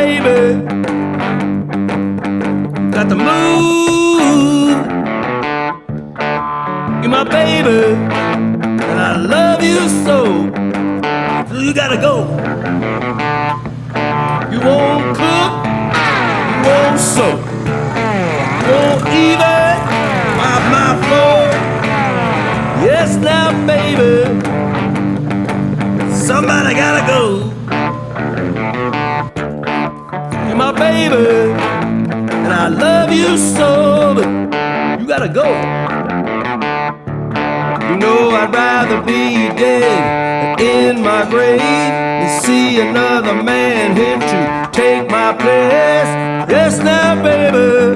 baby. Got the move. You're my baby, and I love you so. So you gotta go. You won't cook, you won't sew, you won't even mop my floor. Yes, now, baby, somebody gotta go. You're my baby, and I love you so, but you gotta go. You know I'd rather be dead than in my grave than see another man here to take my place. Yes, now, baby,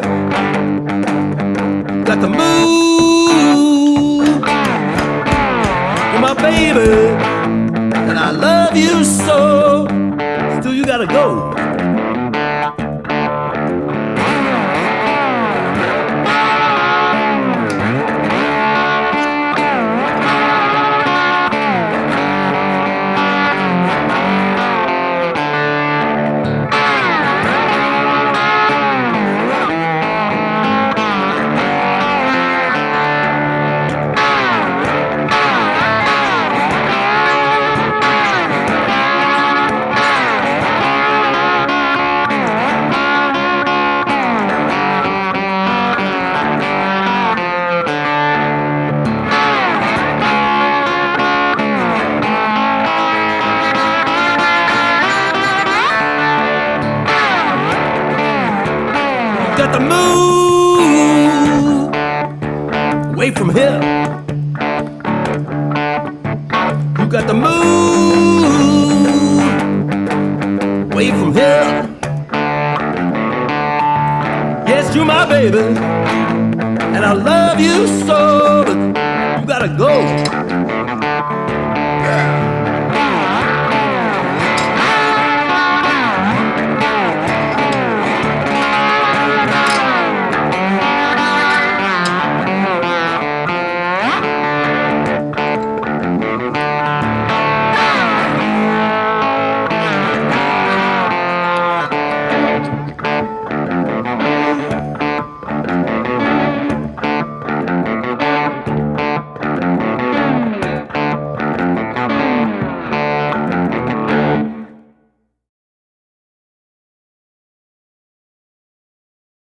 got the move. You're my baby, and I love you so. Still, you gotta go. Got the move away from here. You got the move away from here. Yes, you're my baby, and I love you so, but you gotta go. Yeah.